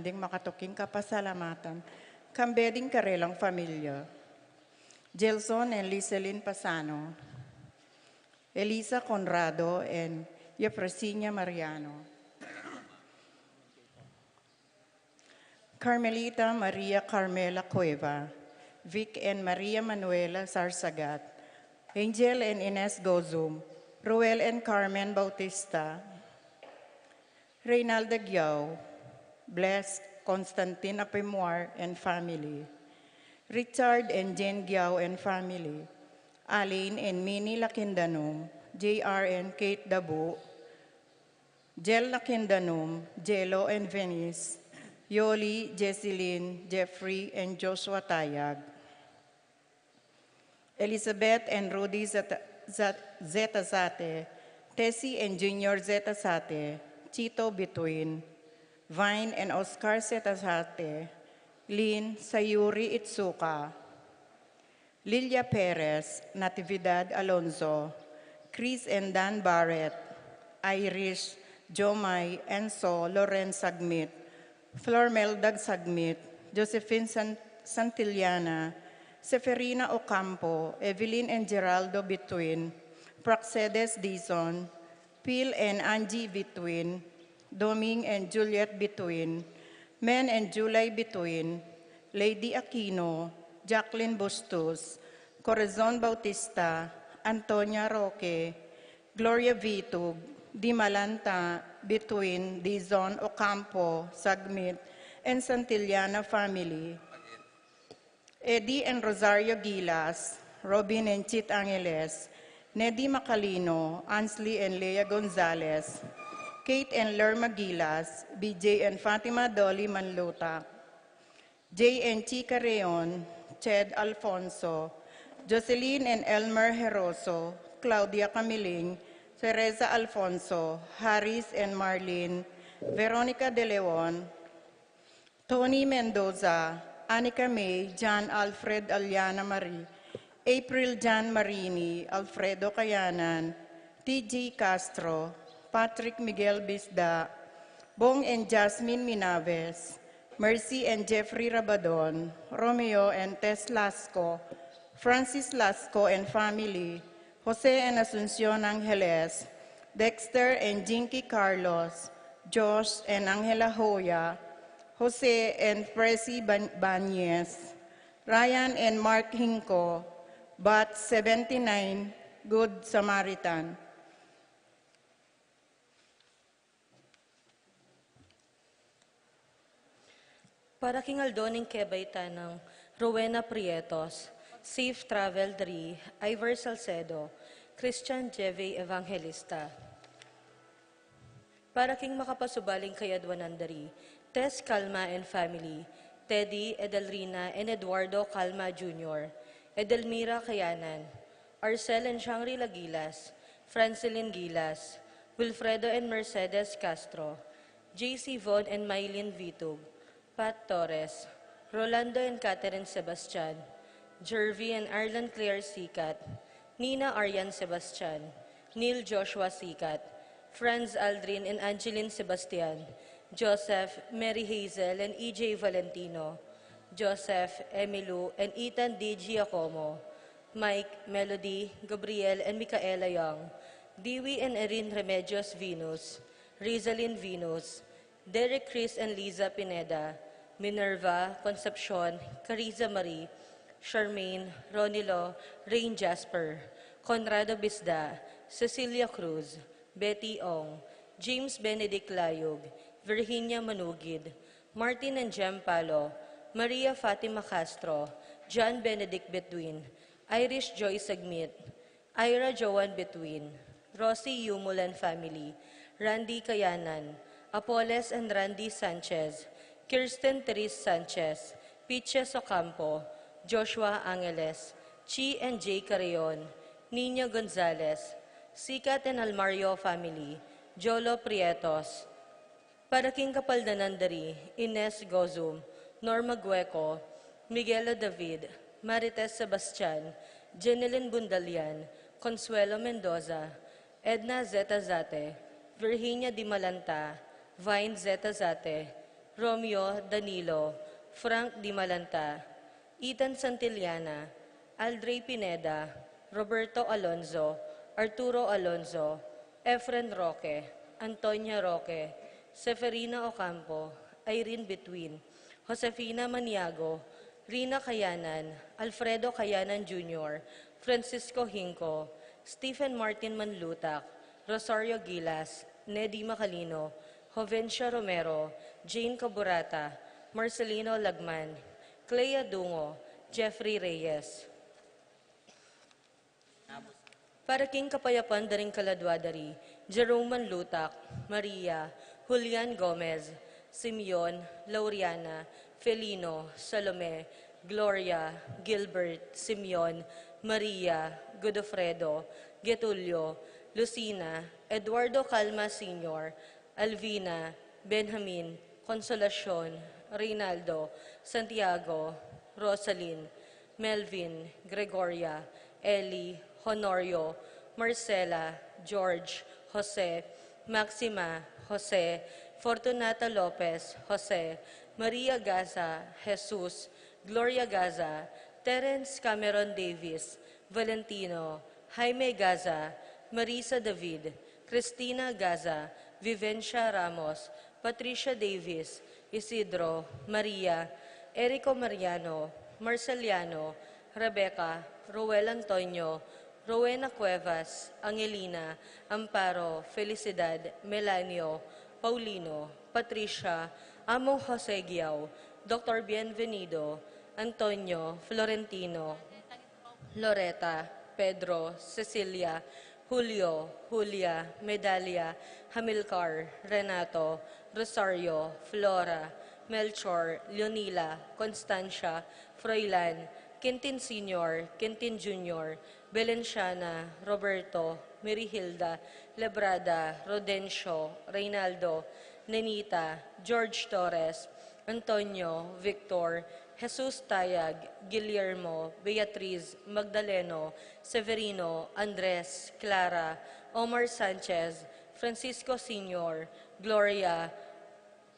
ding makatuking kapasalamatan, kambeding karelang familia. Gelson and Lizelyn Pasano, Elisa Conrado and Yefresinia Mariano. Carmelita Maria Carmela Cueva, Vic and Maria Manuela Sarsagat, Angel and Ines Gozum, Ruel and Carmen Bautista, Reynalda Gyao, Blessed Constantine Apemoir and family, Richard and Jane Gyao and family, Aline and Minnie Lakindanum, JR and Kate Dabu, Jel Lakindanum, Jello and Venice, Yoli, Jesselyn, Jeffrey, and Joshua Tayag. Elizabeth and Rudy Zetazate, Tessie and Junior Zetazate, Chito Between, Vine and Oscar Zetazate, Lynn Sayuri Itsuka, Lilia Perez, Natividad Alonzo, Chris and Dan Barrett, Irish, Jomay, Enzo, Loren Sagmit, Flormel Dag Sagmit, Josephine Santillana, Seferina Ocampo, Evelyn and Geraldo Between, Praxedes Dizon, Phil and Angie Between, Doming and Juliet Between, Men and July Between, Lady Aquino, Jacqueline Bustos, Corazon Bautista, Antonia Roque, Gloria Vitug, Di Malanta, Between, Dizon, Ocampo, Sagmit, and Santillana family. Eddie and Rosario Gilas, Robin and Chit Angeles, Neddy Macalino, Ansley and Lea Gonzalez, Kate and Lerma Gilas, BJ and Fatima Dolly Manluta, Jay and Chica Reon, Ched Alfonso, Jocelyn and Elmer Heroso, Claudia Camiling, Teresa Alfonso, Harris and Marlene, Veronica De Leon, Tony Mendoza, Anika May, John Alfred Aliana Marie, April Jan Marini, Alfredo Cayanan, T.G. Castro, Patrick Miguel Bisda, Bong and Jasmine Minaves, Mercy and Jeffrey Rabadon, Romeo and Tess Lasco, Francis Lasco and family, Jose and Asuncion Angeles, Dexter and Jinky Carlos, Josh and Angela Hoya, Jose and Presi Banyes, Ryan and Mark Hinko, Bat 79, Good Samaritan. Para kingaldoning kebayta ng Rowena Prietos, Safe Travel Dri, Iver Salcedo, Christian Jeve Evangelista. Para king makapasubaling kayadwanan dari, Tess Calma and family, Teddy, Edelrina, and Eduardo Calma Jr., Edelmira Kayanan, Arcel and Shangri-La Gilas, Francilyn Gilas, Wilfredo and Mercedes Castro, JC Von and Mylene Vitug, Pat Torres, Rolando and Catherine Sebastian, Jervy and Arlan Claire Sikat, Nina Aryan Sebastian, Neil Joshua Sikat, Franz Aldrin and Angeline Sebastian, Joseph, Mary Hazel and EJ Valentino, Joseph, Emilu and Ethan D. Giacomo, Mike, Melody, Gabriel and Micaela Young, Dewey and Erin Remedios Venus, Rizalyn Venus, Derek Chris and Liza Pineda, Minerva, Concepcion, Cariza Marie, Charmaine, Ronilo, Rain Jasper, Conrado Bisda, Cecilia Cruz, Betty Ong, James Benedict Layog, Virginia Manugid, Martin and Jem Palo, Maria Fatima Castro, John Benedict Between, Irish Joy Sagmit, Ira Joan Between, Rosie Yumulan family, Randy Kayanan, Apoles and Randy Sanchez, Kirsten Therese Sanchez, Piches Ocampo, Joshua Angeles, Chi and Jay Carreon, Nina Gonzalez, Sikat and Almario family, Jolo Prietos, para king kapaldanan dari, Ines Gozum, Norma Gueco, Miguela David, Marites Sebastian, Jeneline Bundalian, Consuelo Mendoza, Edna Zeta Zate, Virginia Di Malanta, Vine Zeta Zate, Romeo Danilo, Frank Di Malanta, Ethan Santillana, Aldrey Pineda, Roberto Alonzo, Arturo Alonzo, Efren Roque, Antonia Roque, Seferina Ocampo, Irene Between, Josefina Maniago, Rina Kayanan, Alfredo Kayanan Jr., Francisco Hinco, Stephen Martin Manlutak, Rosario Gilas, Nedy Macalino, Jovencia Romero, Jane Caburata, Marcelino Lagman, Clea Dungo, Jeffrey Reyes. Para king kapayapan daring kaladwadari, Jerome Manlutak, Maria, Julian Gomez, Simeon, Lauriana, Felino, Salome, Gloria, Gilbert, Simeon, Maria, Godofredo, Getulio, Lucina, Eduardo Calma Sr., Alvina, Benjamin, Consolacion, Reynaldo, Santiago, Rosalyn, Melvin, Gregoria, Ellie, Honorio, Marcela, George, Jose, Maxima, Jose, Fortunata Lopez, Jose, Maria Gaza, Jesus, Gloria Gaza, Terence Cameron Davis, Valentino, Jaime Gaza, Marisa David, Cristina Gaza, Vivencia Ramos, Patricia Davis, Isidro, Maria, Erico Mariano, Marceliano, Rebecca, Roel Antonio, Rowena Cuevas, Angelina, Amparo, Felicidad, Melanio, Paulino, Patricia, Amo Jose Giao, Dr. Bienvenido, Antonio, Florentino, Loreta, Pedro, Cecilia, Julio, Julia, Medalia, Hamilcar, Renato, Rosario, Flora, Melchor, Leonila, Constancia, Froilan, Quintin Sr., Quintin Jr., Belenciana, Roberto, Mirihilda, Lebrada, Rodencio, Reynaldo, Nenita, George Torres, Antonio, Victor, Jesus Tayag, Guillermo, Beatriz, Magdaleno, Severino, Andres, Clara, Omar Sanchez, Francisco Sr., Gloria,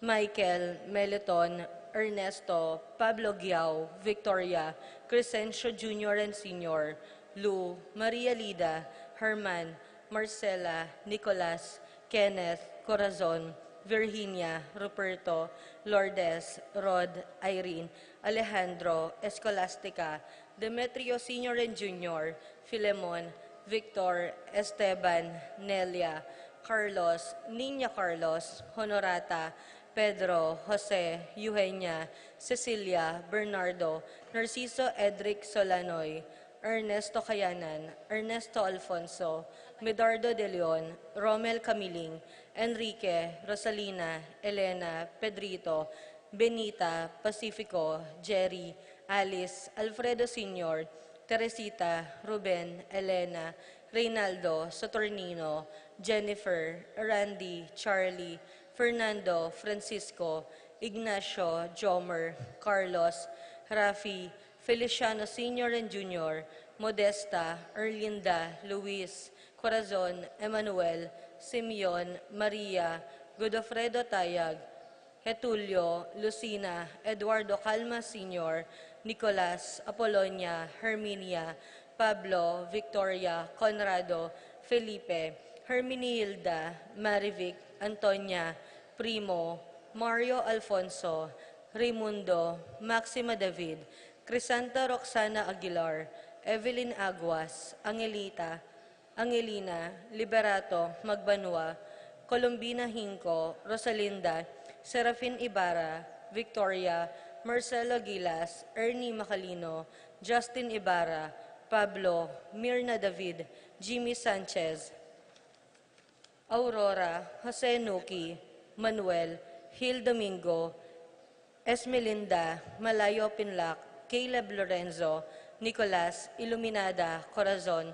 Michael, Meleton, Ernesto, Pablo Giao, Victoria, Crescencio Jr. and Sr., Lou, Maria Lida, Herman, Marcela, Nicolas, Kenneth, Corazon, Virginia, Ruperto, Lourdes, Rod, Irene, Alejandro, Escolastica, Demetrio Sr. and Jr., Filemon, Victor, Esteban, Nelia, Carlos, Niña Carlos, Honorata, Pedro, Jose, Eugenia, Cecilia, Bernardo, Narciso Edric Solanoy, Ernesto Cayanan, Ernesto Alfonso, Medardo de Leon, Romel Camiling, Enrique, Rosalina, Elena, Pedrito, Benita, Pacifico, Jerry, Alice, Alfredo Sr., Teresita, Ruben, Elena, Reynaldo, Saturnino, Jennifer, Randy, Charlie, Fernando, Francisco, Ignacio, Jomer, Carlos, Rafi, Feliciano Sr. and Jr., Modesta, Erlinda, Luis, Corazon, Emmanuel, Simeon, Maria, Godofredo Tayag, Getulio, Lucina, Eduardo Calma Sr., Nicolas, Apolonia, Herminia, Pablo, Victoria, Conrado, Felipe, Herminilda, Marivic, Antonia, Primo, Mario Alfonso, Raimundo, Maxima David, Crisanta Roxana Aguilar, Evelyn Aguas, Angelina, Liberato, Magbanua, Colombina Hinco, Rosalinda, Serafin Ibarra, Victoria, Marcelo Gilas, Ernie Macalino, Justin Ibarra, Pablo, Mirna David, Jimmy Sanchez, Aurora, Jose Nuki, Manuel, Hil Domingo, Esmelinda, Malayo Pinlac, Caleb Lorenzo, Nicolas, Iluminada, Corazon,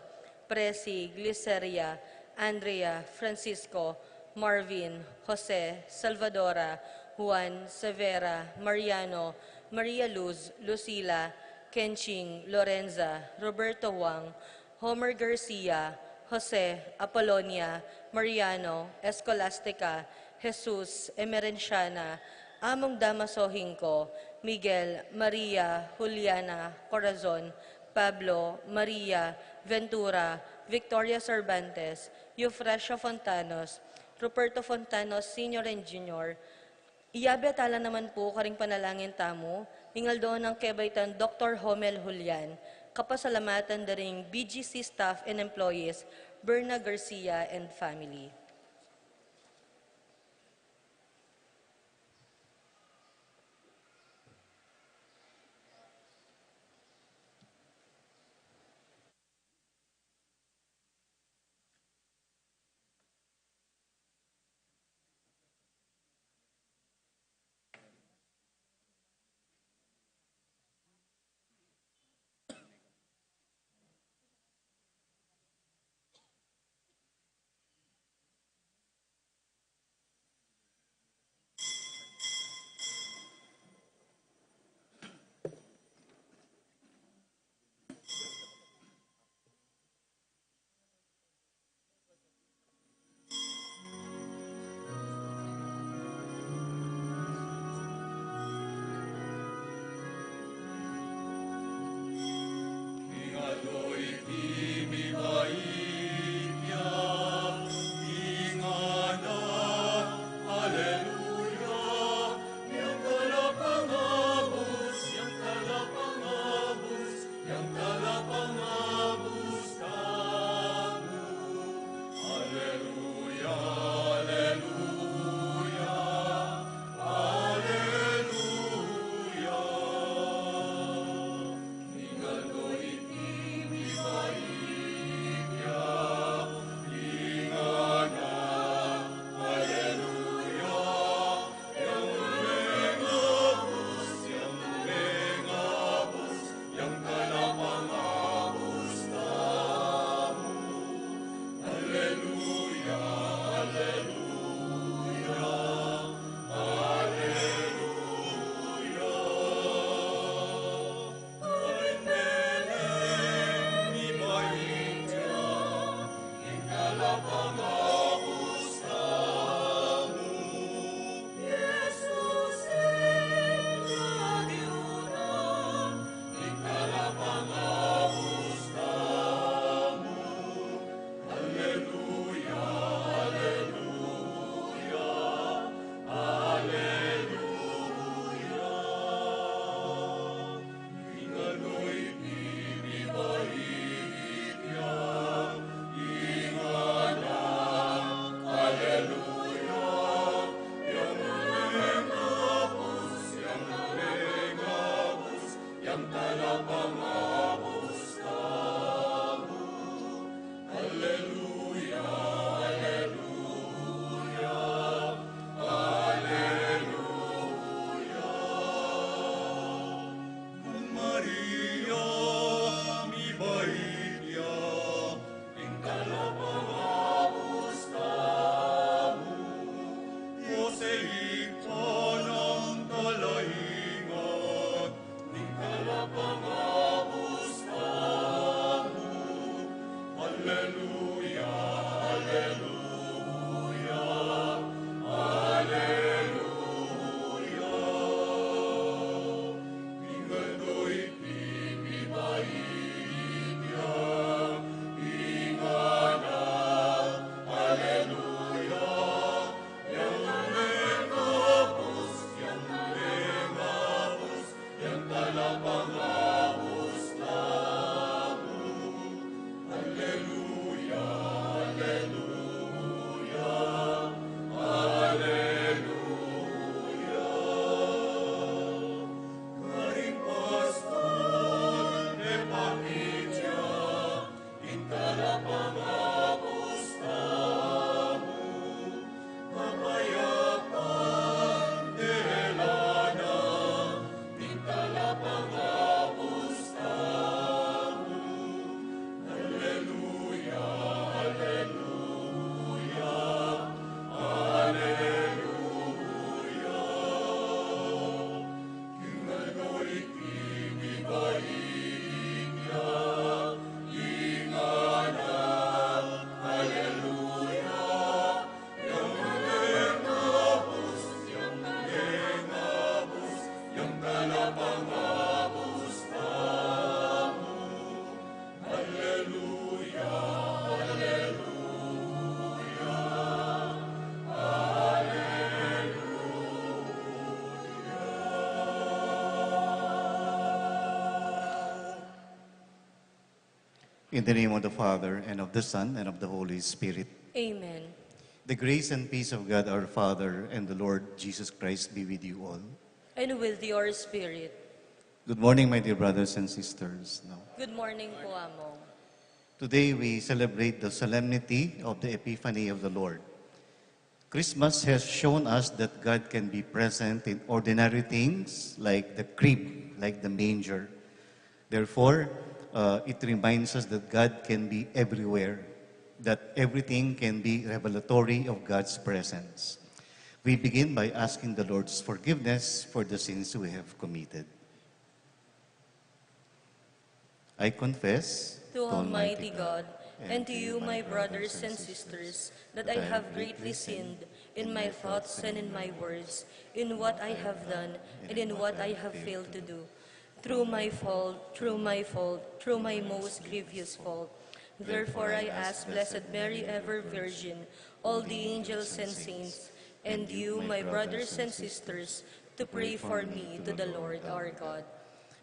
Presi, Gliceria, Andrea, Francisco, Marvin, Jose, Salvadora, Juan, Severa, Mariano, Maria Luz, Lucila, Kenching, Lorenza, Roberto Wang, Homer Garcia, Jose, Apolonia, Mariano, Escolastica, Jesus, Emerenciana, Among damasohin ko, Miguel, Maria, Juliana, Corazon, Pablo, Maria, Ventura, Victoria Cervantes, Eufrasia Fontanos, Ruperto Fontanos, Sr. and Jr., iyabe atala naman po karing panalangin tamo, hingal doon ng kebaitan Dr. Homel Julian, kapasalamatan daring BGC staff and employees, Berna Garcia and family. In the name of the Father, and of the Son, and of the Holy Spirit. Amen. The grace and peace of God our Father and the Lord Jesus Christ be with you all. And with your spirit. Good morning, my dear brothers and sisters. Now, Good morning po, Amo. today we celebrate the solemnity of the Epiphany of the Lord. Christmas has shown us that God can be present in ordinary things like the crib, like the manger. Therefore, it reminds us that God can be everywhere, that everything can be revelatory of God's presence. We begin by asking the Lord's forgiveness for the sins we have committed. I confess To Almighty God, and to you, my brothers and sisters, that I have greatly sinned in my thoughts and in my words, in what I have done and in what I have failed to do. Through my fault, through my most grievous fault. Therefore I ask Blessed Mary, ever Virgin, all the angels and saints, and you, my brothers and sisters, to pray for me to the Lord our God.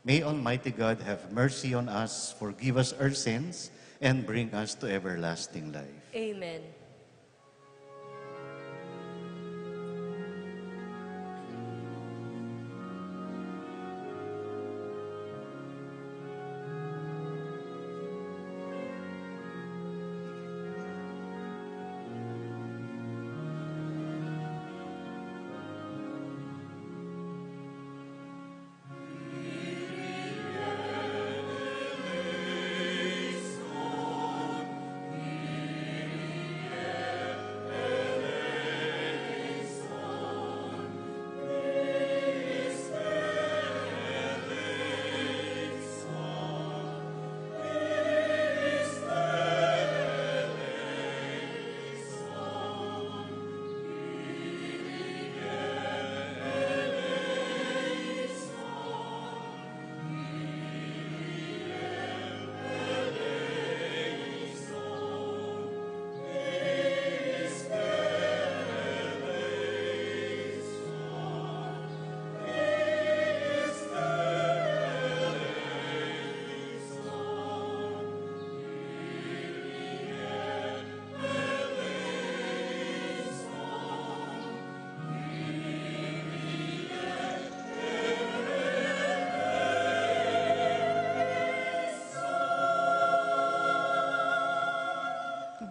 May Almighty God have mercy on us, forgive us our sins, and bring us to everlasting life. Amen.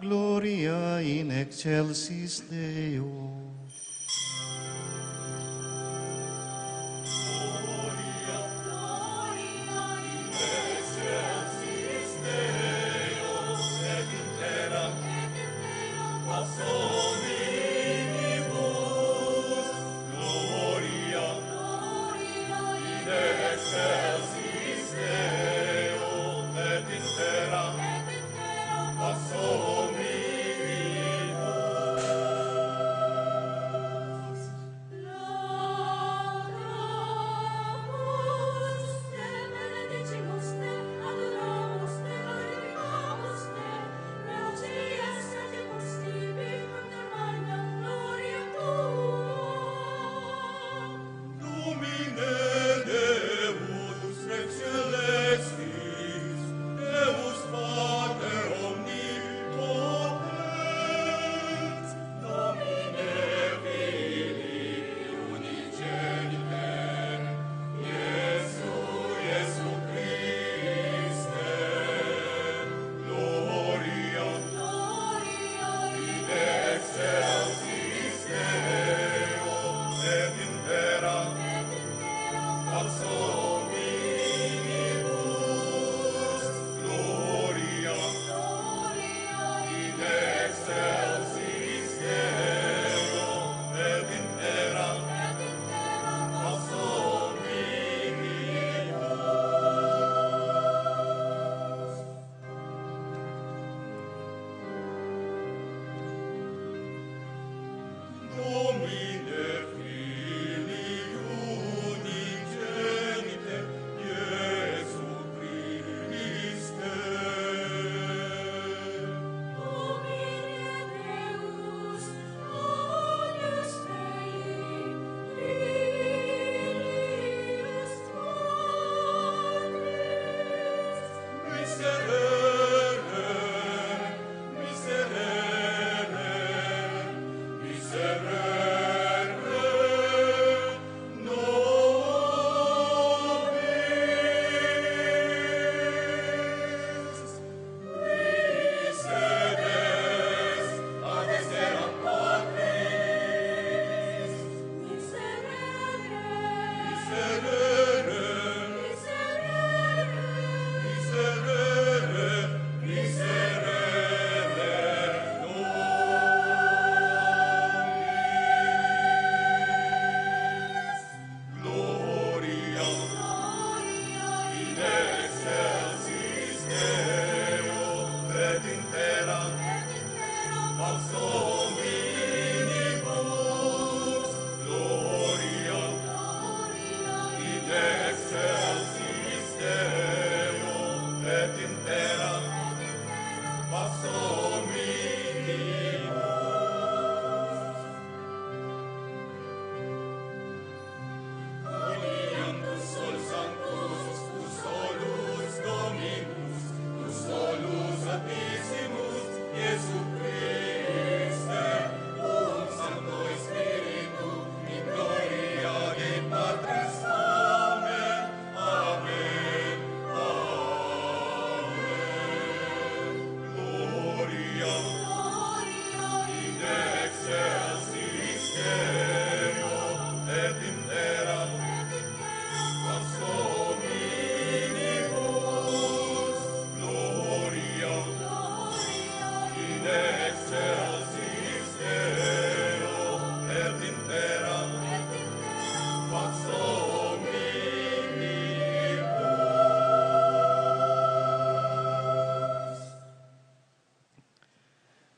Gloria in excelsis Deo.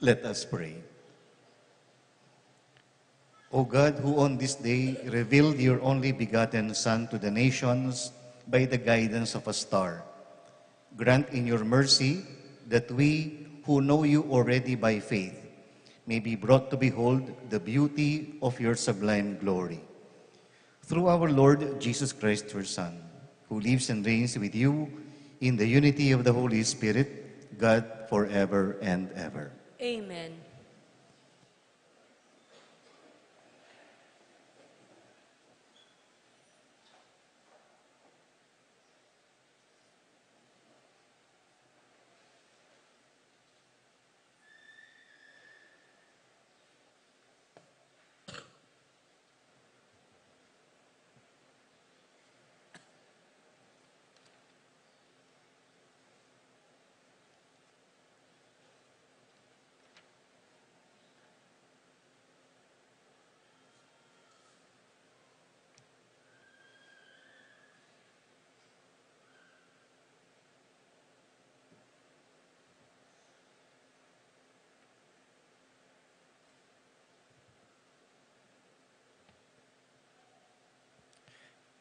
Let us pray. O God, who on this day revealed your only begotten Son to the nations by the guidance of a star, grant in your mercy that we who know you already by faith may be brought to behold the beauty of your sublime glory. Through our Lord Jesus Christ, your Son, who lives and reigns with you in the unity of the Holy Spirit, God, forever and ever. Amen.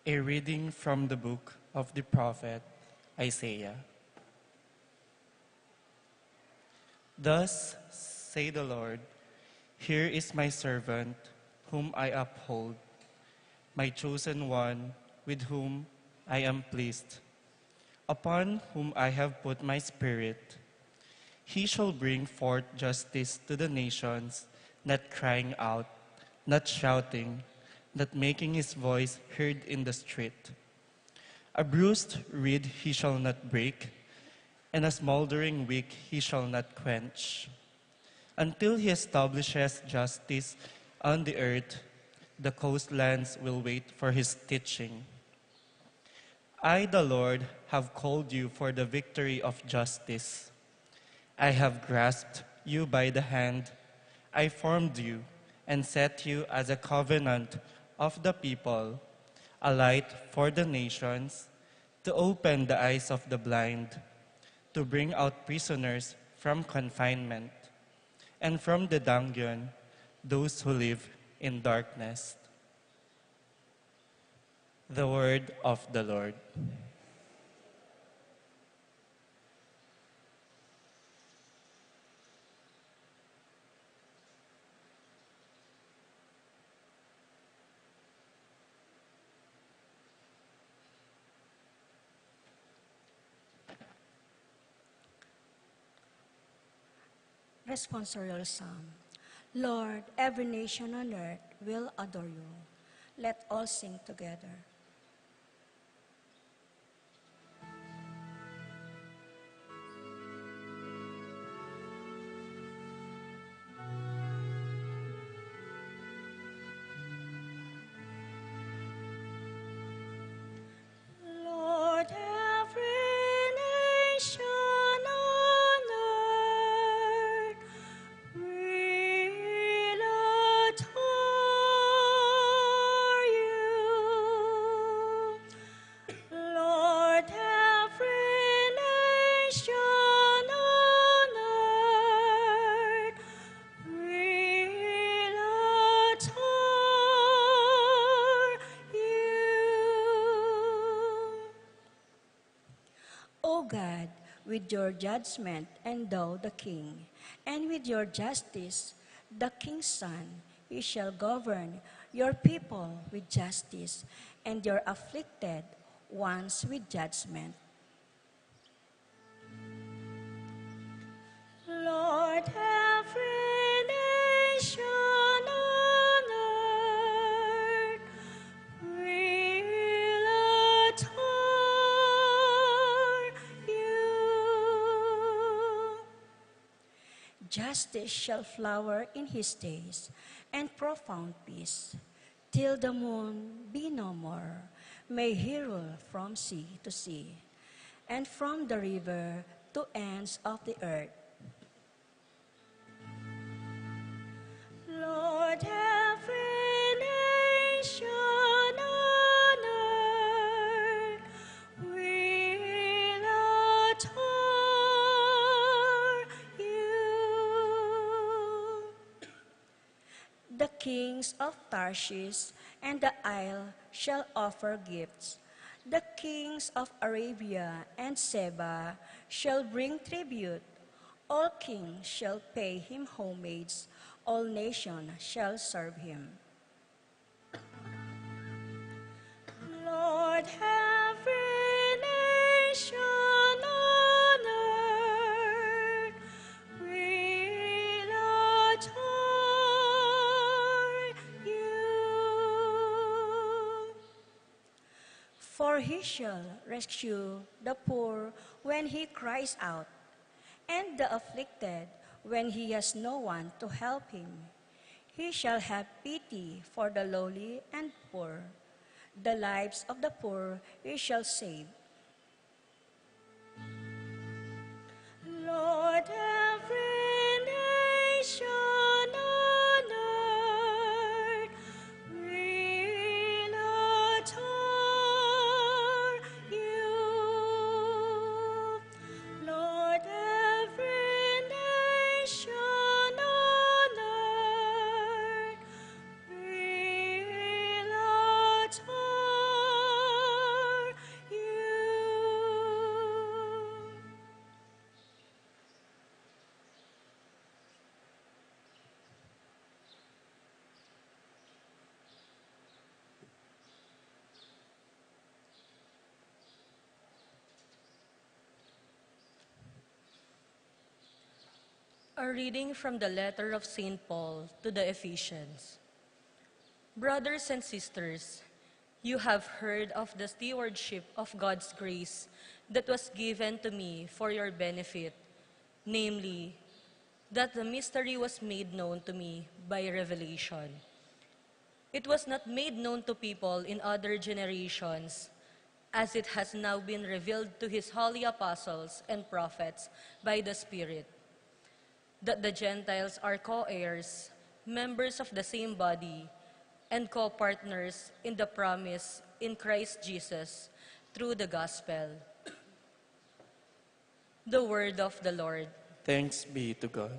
A reading from the book of the prophet Isaiah. Thus say the Lord, here is my servant, whom I uphold, my chosen one, with whom I am pleased, upon whom I have put my spirit. He shall bring forth justice to the nations, not crying out, not shouting, not making his voice heard in the street. A bruised reed he shall not break, and a smoldering wick he shall not quench. Until he establishes justice on the earth, the coastlands will wait for his teaching. I, the Lord, have called you for the victory of justice. I have grasped you by the hand. I formed you and set you as a covenant of the people, a light for the nations, to open the eyes of the blind, to bring out prisoners from confinement, and from the dungeon those who live in darkness. The word of the Lord. Responsorial Psalm. Lord, every nation on earth will adore you. Let all sing together. Lord, every nation on earth will adore you. Lord, every nation on earth will adore you. O God, with your judgment endow the king, and with your justice the king's son. You shall govern your people with justice, and your afflicted ones with judgment. Lord, every nation on earth will adore you. Justice shall flower in his days, and profound peace, till the moon be no more. May he rule from sea to sea, and from the river to ends of the earth. Lord, every nation on earth will adore you. kings of Tarshish and the isle shall offer gifts. The kings of Arabia and Seba shall bring tribute. All kings shall pay him homage. All nations shall serve him. Lord, every nation on earth will adore you. For he shall rescue the poor when he cries out, and the afflicted when he has no one to help him. He shall have pity for the lowly and poor. The lives of the poor he shall save. Lord, every nation on earth will adore you. Lord, every nation on earth will adore you. A reading from the letter of St. Paul to the Ephesians. Brothers and sisters, you have heard of the stewardship of God's grace that was given to me for your benefit, namely, that the mystery was made known to me by revelation. It was not made known to people in other generations, as it has now been revealed to his holy apostles and prophets by the Spirit, that the Gentiles are co-heirs, members of the same body, and co-partners in the promise in Christ Jesus through the gospel. The word of the Lord. Thanks be to God.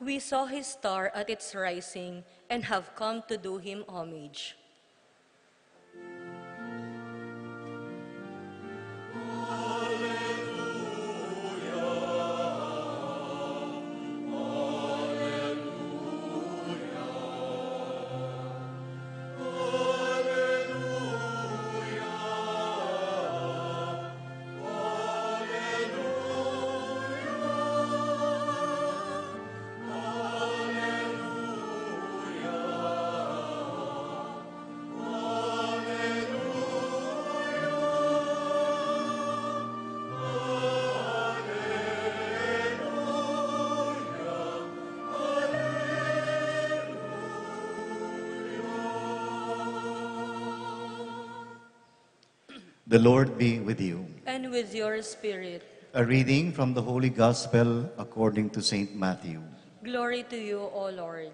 We saw his star at its rising and have come to do him homage. The Lord be with you. And with your spirit. A reading from the Holy Gospel according to St. Matthew. Glory to you, O Lord.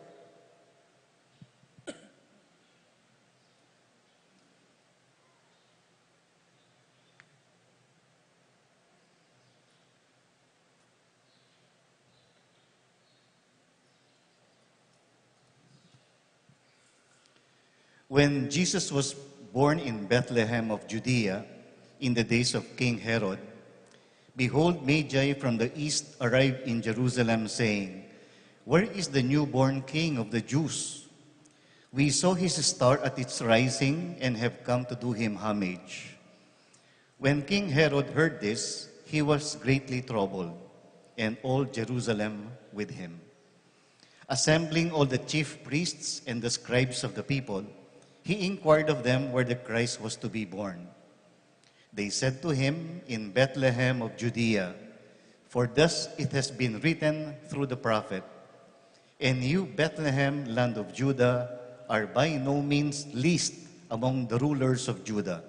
When Jesus was born in Bethlehem of Judea in the days of King Herod, behold, Magi from the east arrived in Jerusalem, saying, "Where is the newborn King of the Jews? We saw his star at its rising and have come to do him homage." When King Herod heard this, he was greatly troubled, and all Jerusalem with him. Assembling all the chief priests and the scribes of the people, he inquired of them where the Christ was to be born. They said to him, "In Bethlehem of Judea, for thus it has been written through the prophet, and you, Bethlehem, land of Judah, are by no means least among the rulers of Judah,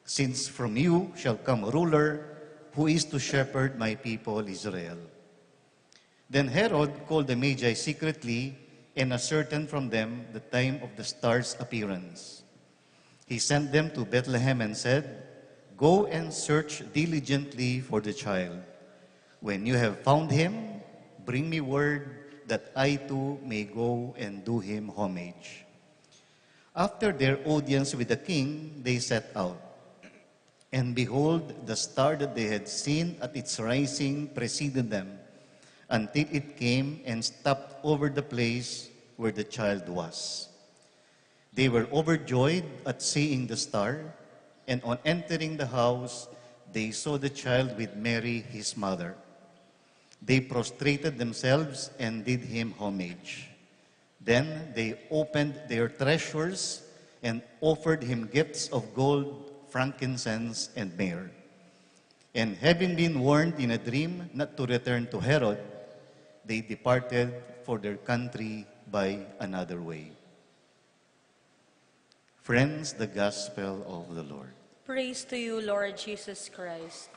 since from you shall come a ruler who is to shepherd my people Israel." Then Herod called the Magi secretly and ascertained from them the time of the star's appearance. He sent them to Bethlehem and said, "Go and search diligently for the child. When you have found him, bring me word that I too may go and do him homage." After their audience with the king, they set out. And behold, the star that they had seen at its rising preceded them, until it came and stopped over the place where the child was. They were overjoyed at seeing the star, and on entering the house, they saw the child with Mary, his mother. They prostrated themselves and did him homage. Then they opened their treasures and offered him gifts of gold, frankincense, and myrrh. And having been warned in a dream not to return to Herod, they departed for their country by another way. Friends, the Gospel of the Lord. Praise to you, Lord Jesus Christ.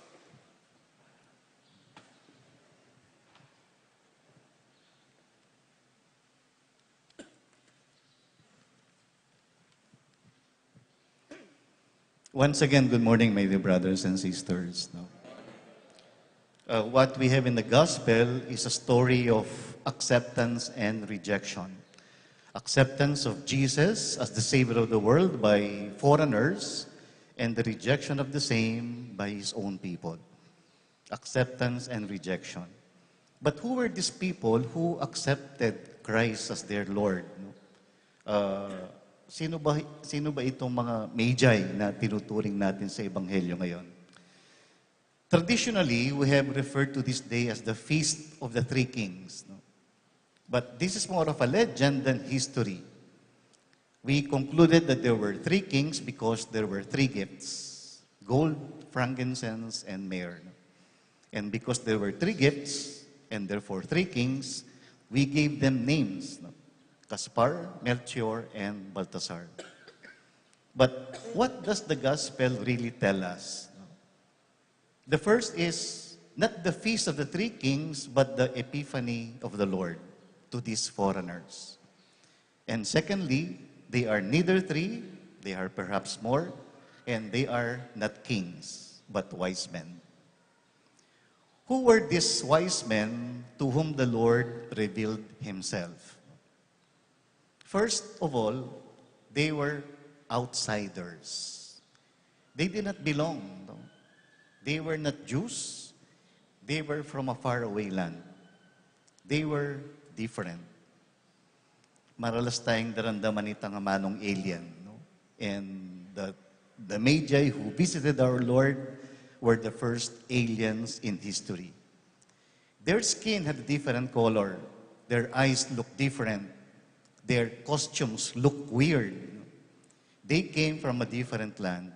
Once again, good morning, my dear brothers and sisters. What we have in the gospel is a story of acceptance and rejection. Acceptance of Jesus as the Savior of the world by foreigners, and the rejection of the same by his own people. Acceptance and rejection. But who were these people who accepted Christ as their Lord? Sino ba itong mga magi na tinuturing natin sa Ebanghelyo ngayon? Traditionally, we have referred to this day as the Feast of the Three Kings. No? But this is more of a legend than history. We concluded that there were three kings because there were three gifts: gold, frankincense, and myrrh. And because there were three gifts, and therefore three kings, we gave them names: Gaspar, Melchior, and Balthasar. But what does the gospel really tell us? The first is not the feast of the three kings, but the epiphany of the Lord to these foreigners. And secondly, they are neither three, they are perhaps more, and they are not kings, but wise men. Who were these wise men to whom the Lord revealed himself? First of all, they were outsiders. They did not belong. No? They were not Jews. They were from a faraway land. They were different. Maralas tayong daramdaman itang manong alien. No? And the Magi who visited our Lord were the first aliens in history. Their skin had a different color. Their eyes looked different. Their costumes looked weird. They came from a different land.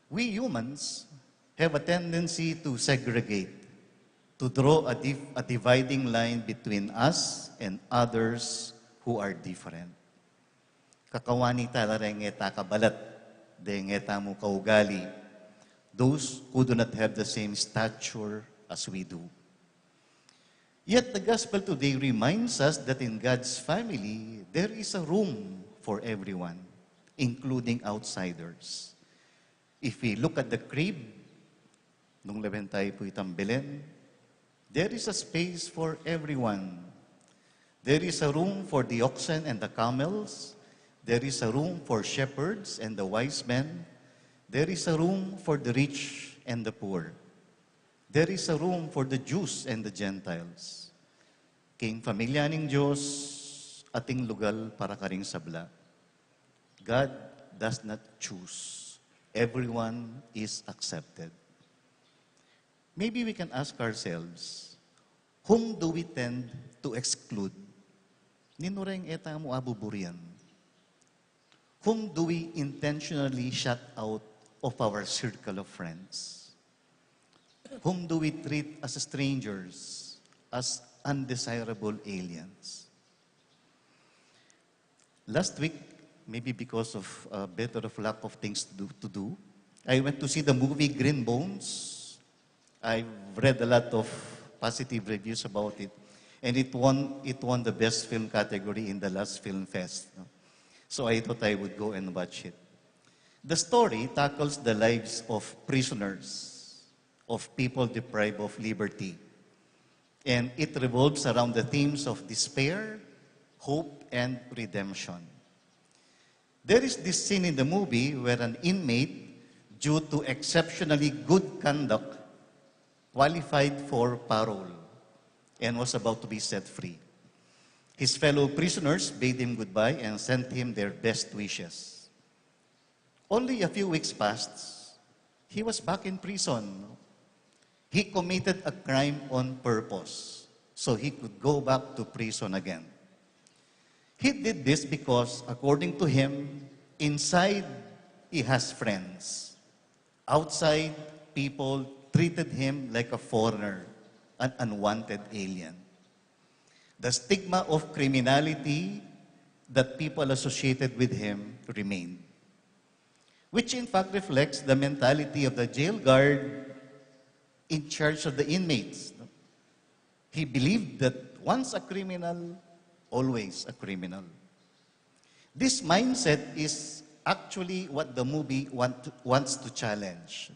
We humans have a tendency to segregate, to draw a dividing line between us and others who are different. Kakawani talareng eta kabalat, deng eta mo kaugali, those who do not have the same stature as we do. Yet the gospel today reminds us that in God's family, there is a room for everyone, including outsiders. If we look at the crib, nung laban tayo po itambilin, there is a space for everyone. There is a room for the oxen and the camels. There is a room for shepherds and the wise men. There is a room for the rich and the poor. There is a room for the Jews and the Gentiles. King pamilya ning Diyos, ating lugal para karing sabla. God does not choose. Everyone is accepted. Maybe we can ask ourselves, whom do we tend to exclude? Ninureng eta mo abuburian. Whom do we intentionally shut out of our circle of friends? Whom do we treat as strangers, as undesirable aliens? Last week, maybe because of a bit of lack of things to do, I went to see the movie Green Bones. I've read a lot of positive reviews about it, and it won the best film category in the last film fest. No? So I thought I would go and watch it. The story tackles the lives of prisoners, of people deprived of liberty, and it revolves around the themes of despair, hope, and redemption. There is this scene in the movie where an inmate, due to exceptionally good conduct, qualified for parole and was about to be set free. His fellow prisoners bade him goodbye and sent him their best wishes. Only a few weeks passed, he was back in prison. He committed a crime on purpose so he could go back to prison again. He did this because, according to him, inside he has friends. Outside, people treated him like a foreigner, an unwanted alien. The stigma of criminality that people associated with him remained, which in fact reflects the mentality of the jail guard in charge of the inmates. He believed that once a criminal, always a criminal. This mindset is actually what the movie wants to challenge.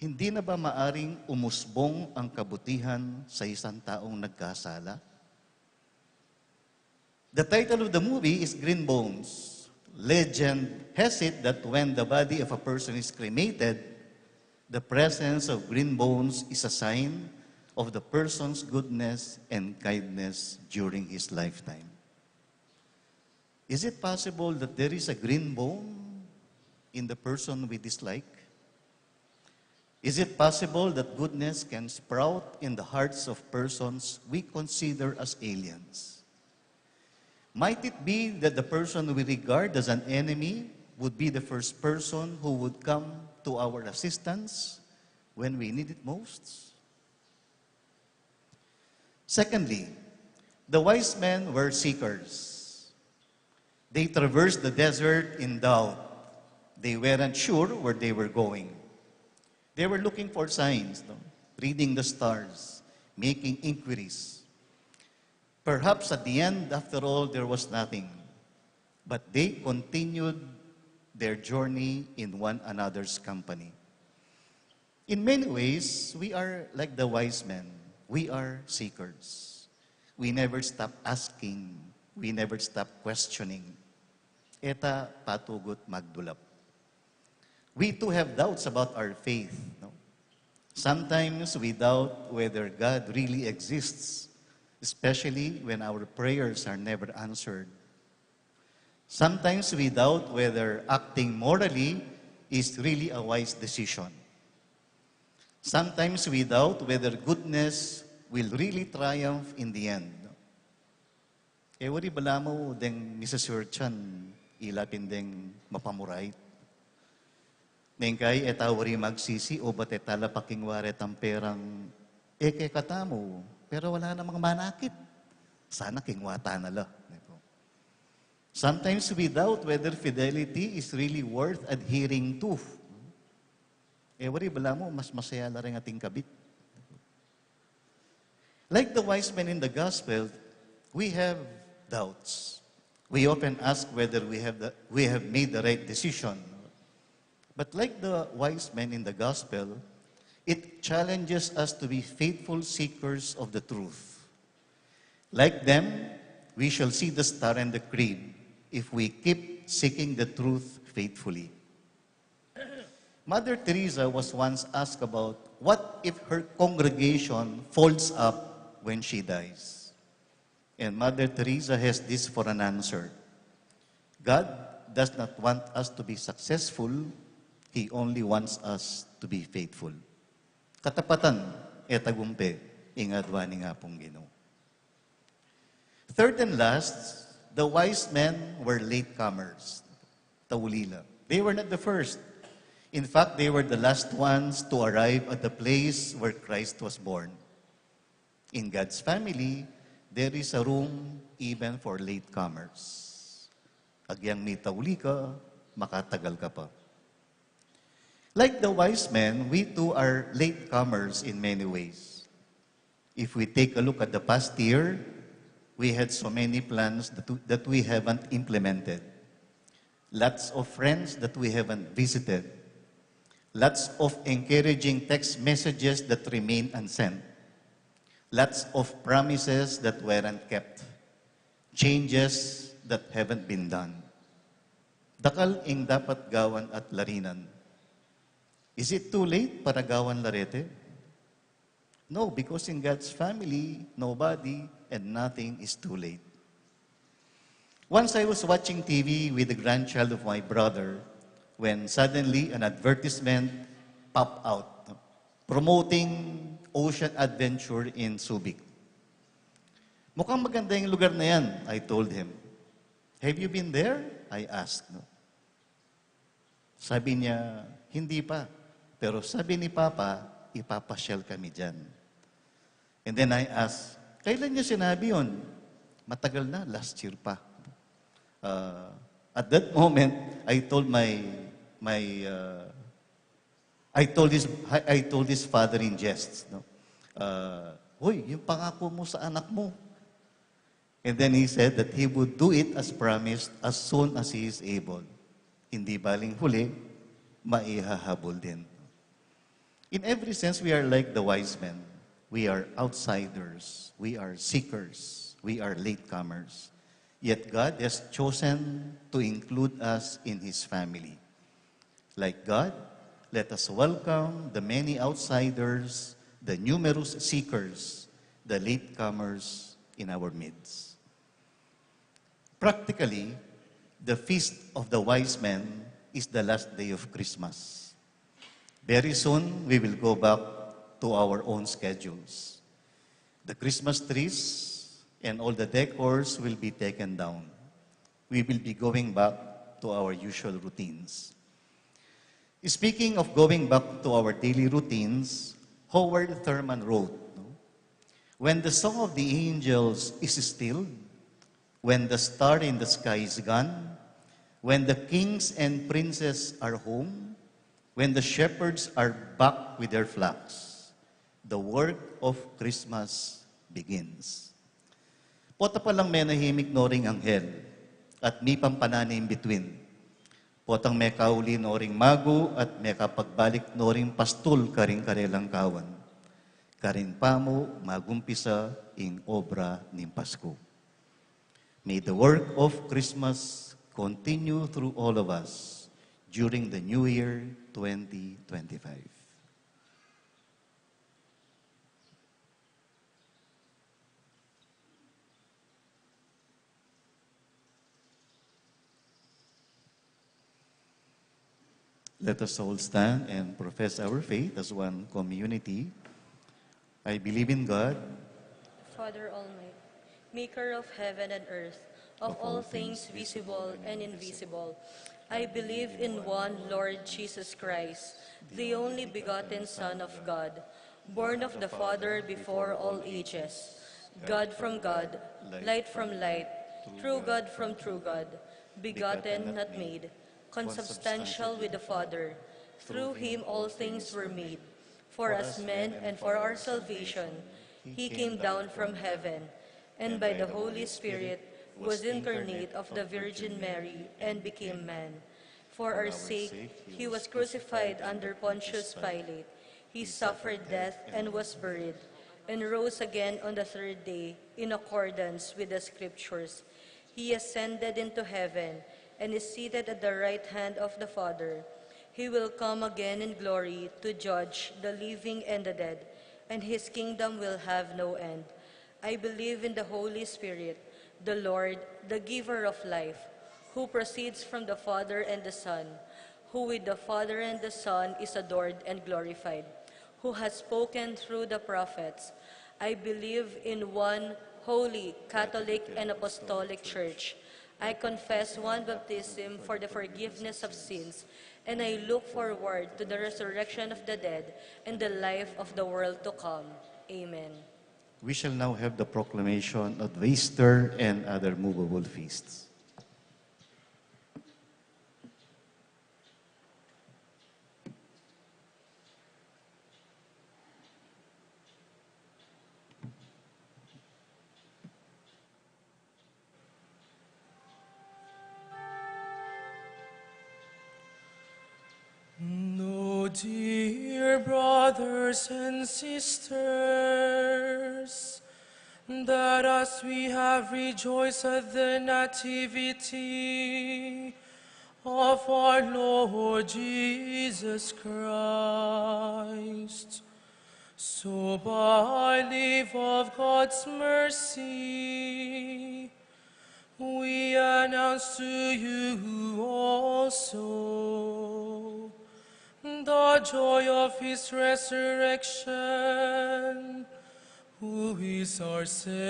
Hindi na ba maaring umusbong ang kabutihan sa isang taong nagkasala? The title of the movie is Green Bones. Legend has it that when the body of a person is cremated, the presence of green bones is a sign of the person's goodness and kindness during his lifetime. Is it possible that there is a green bone in the person we dislike? Is it possible that goodness can sprout in the hearts of persons we consider as aliens? Might it be that the person we regard as an enemy would be the first person who would come to our assistance when we need it most? Secondly, the wise men were seekers. They traversed the desert in doubt. They weren't sure where they were going. They were looking for signs, reading the stars, making inquiries. Perhaps at the end, after all, there was nothing. But they continued their journey in one another's company. In many ways, we are like the wise men. We are seekers. We never stop asking. We never stop questioning. Eta patugot magdulap. We too have doubts about our faith. No? Sometimes we doubt whether God really exists, especially when our prayers are never answered. Sometimes we doubt whether acting morally is really a wise decision. Sometimes we doubt whether goodness will really triumph in the end. Wari bala mo deng Mrs. Chan ilapin deng mapamuray. Nengkay etawari magsisi o ba't etalapaking waret ang perang eke katamo, pero wala namang manakit. Sana kingwata na la. Sometimes we doubt whether fidelity is really worth adhering to. Wari bala mo, mas masaya na rin ating kabit. Like the wise men in the gospel, we have doubts. We often ask whether we have made the right decision. But like the wise men in the gospel, it challenges us to be faithful seekers of the truth. Like them, we shall see the star and the creed if we keep seeking the truth faithfully. Mother Teresa was once asked about what if her congregation folds up when she dies. And Mother Teresa has this for an answer. God does not want us to be successful. He only wants us to be faithful. Katapatan, etagumpe, ingadwani nga pong Ginoo. Third and last, the wise men were latecomers. Taulila. They were not the first. In fact, they were the last ones to arrive at the place where Christ was born. In God's family, there is a room even for latecomers. Agyang may tauli ka, makatagal ka pa. Like the wise men, we too are latecomers in many ways. If we take a look at the past year, we had so many plans that we haven't implemented. Lots of friends that we haven't visited. Lots of encouraging text messages that remain unsent. Lots of promises that weren't kept. Changes that haven't been done. Dakal ing dapat gawan at larinan. Is it too late para gawan larete? No, because in God's family, nobody and nothing is too late. Once I was watching TV with the grandchild of my brother when suddenly an advertisement popped out promoting ocean adventure in Subic. Mukhang maganda yung lugar na yan, I told him. Have you been there? I asked. No. Sabi niya, hindi pa. Pero sabi ni Papa, ipapasyal kami dyan. And then I asked, kailan niya sinabi yun? Matagal na, last year pa. At that moment, I told I told his father in jest, no? Hoy, yung pangako mo sa anak mo. And then he said that he would do it as promised as soon as he is able. Hindi baling huli, maihahabol din. In every sense, we are like the wise men. We are outsiders. We are seekers. We are latecomers. Yet God has chosen to include us in His family. Like God, let us welcome the many outsiders, the numerous seekers, the latecomers in our midst. Practically, the Feast of the Wise Men is the last day of Christmas. Very soon, we will go back to our own schedules. The Christmas trees and all the decors will be taken down. We will be going back to our usual routines. Speaking of going back to our daily routines, Howard Thurman wrote, no? When the song of the angels is stilled, when the star in the sky is gone, when the kings and princes are home, when the shepherds are back with their flocks, the work of Christmas begins. Pota palang may nahimik noring anghel at may pampanani in between. Potang may kauli noring mago at may kapagbalik noring pastul karing karelang kawan. Karin pamo magumpisa ing obra ning Pasko. May the work of Christmas continue through all of us during the New Year 2025. Let us all stand and profess our faith as one community. I believe in God, Father Almighty, maker of heaven and earth, of all things visible and invisible. I believe in one Lord Jesus Christ, the only begotten Son of God, born of the Father before all ages, God from God, light from light, true God from true God, begotten, not made, consubstantial with the Father. Through him all things were made. For us men and for our salvation, he came down from heaven, and by the Holy Spirit was incarnate of the Virgin Mary and became man. For our sake, he was crucified under Pontius Pilate. He suffered death and was buried, and rose again on the third day in accordance with the Scriptures. He ascended into heaven and is seated at the right hand of the Father. He will come again in glory to judge the living and the dead, and his kingdom will have no end. I believe in the Holy Spirit, the Lord, the giver of life, who proceeds from the Father and the Son, who with the Father and the Son is adored and glorified, who has spoken through the prophets. I believe in one holy, Catholic, and Apostolic Church. I confess one baptism for the forgiveness of sins, and I look forward to the resurrection of the dead and the life of the world to come. Amen. We shall now have the proclamation of the Easter and other movable feasts. No, dear brothers and sisters, that as we have rejoiced at the nativity of our Lord Jesus Christ, so by leave of God's mercy, we announce to you also the joy of his resurrection, who is our Savior.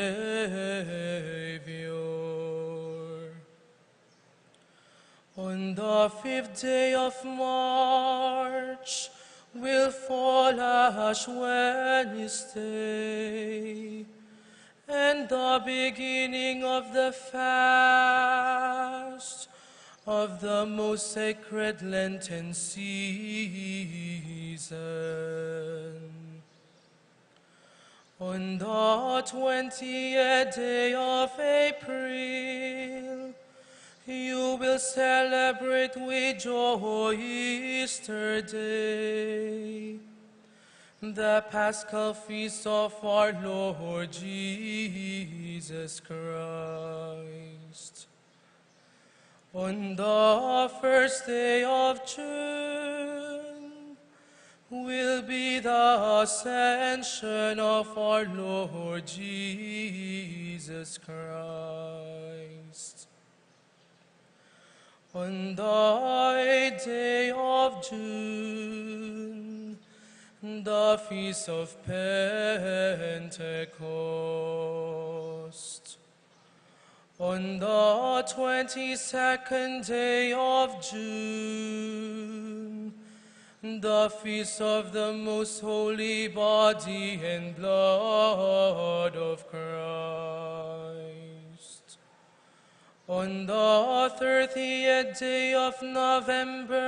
On the 5th day of March will fall Ash Wednesday, and the beginning of the fast of the most sacred Lenten season. On the 20th day of April, you will celebrate with joy Easter Day, the Paschal feast of our Lord Jesus Christ. On the 1st day of June will be the Ascension of our Lord Jesus Christ. On the 8th day of June, the Feast of Pentecost. On the 22nd day of June, the Feast of the Most Holy Body and Blood of Christ. On the 30th day of November,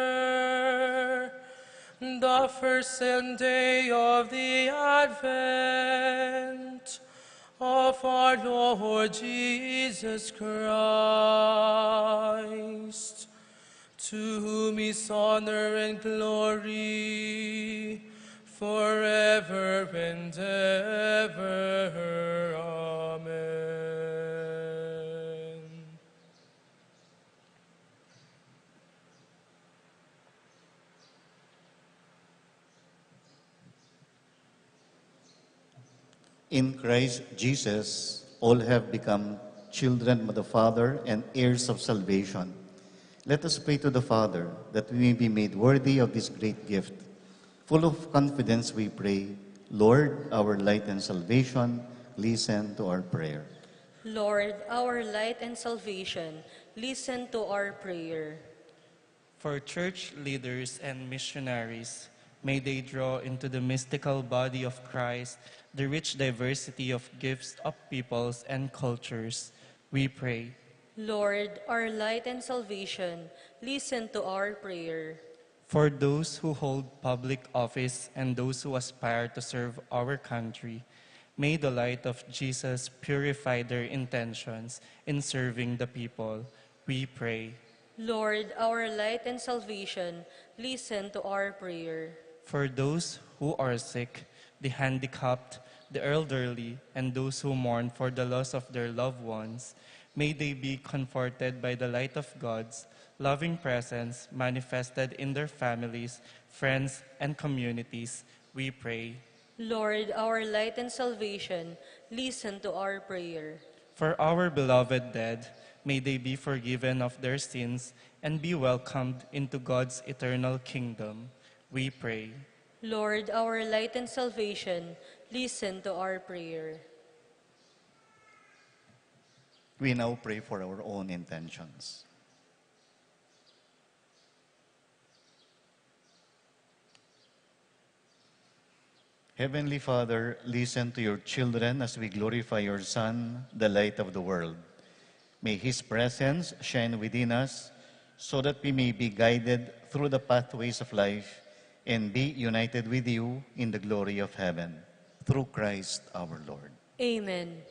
the first Sunday of the Advent of our Lord Jesus Christ, to whom is honor and glory forever and ever. Amen. In Christ Jesus, all have become children of the Father and heirs of salvation. Let us pray to the Father that we may be made worthy of this great gift. Full of confidence we pray, Lord, our light and salvation, listen to our prayer. Lord, our light and salvation, listen to our prayer. For church leaders and missionaries, may they draw into the mystical body of Christ the rich diversity of gifts of peoples and cultures. We pray. Lord, our light and salvation, listen to our prayer. For those who hold public office and those who aspire to serve our country, may the light of Jesus purify their intentions in serving the people. We pray. Lord, our light and salvation, listen to our prayer. For those who are sick, the handicapped, the elderly, and those who mourn for the loss of their loved ones, may they be comforted by the light of God's loving presence manifested in their families, friends, and communities. We pray. Lord, our light and salvation, listen to our prayer. For our beloved dead, may they be forgiven of their sins and be welcomed into God's eternal kingdom. We pray. Lord, our light and salvation, listen to our prayer. We now pray for our own intentions. Heavenly Father, listen to your children as we glorify your Son, the light of the world. May his presence shine within us so that we may be guided through the pathways of life and be united with you in the glory of heaven. Through Christ our Lord. Amen.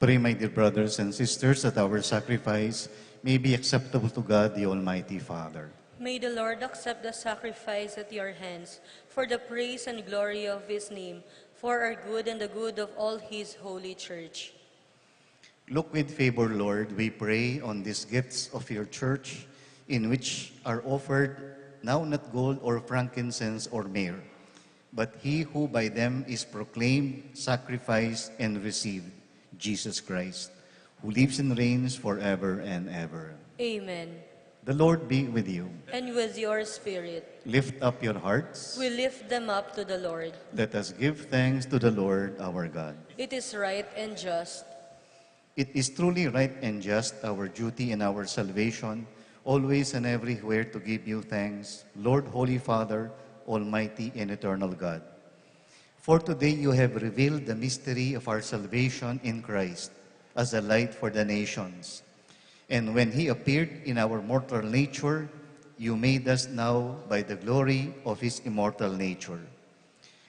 Pray, my dear brothers and sisters, that our sacrifice may be acceptable to God, the Almighty Father. May the Lord accept the sacrifice at your hands for the praise and glory of his name, for our good and the good of all his holy church. Look with favor, Lord, we pray, on these gifts of your church, in which are offered now not gold or frankincense or myrrh, but he who by them is proclaimed, sacrificed, and received, Jesus Christ, who lives and reigns forever and ever. Amen. The Lord be with you. And with your spirit, Lift up your hearts. we lift them up to the Lord. Let us give thanks to the Lord our God. It is right and just. It is truly right and just, our duty and our salvation, always and everywhere to give you thanks, Lord, Holy Father, Almighty and eternal God. For today you have revealed the mystery of our salvation in Christ as a light for the nations. And when he appeared in our mortal nature, you made us now by the glory of his immortal nature.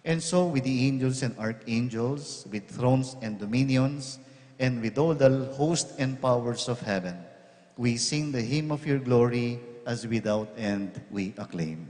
And so with the angels and archangels, with thrones and dominions, and with all the hosts and powers of heaven, we sing the hymn of your glory as without end we acclaim.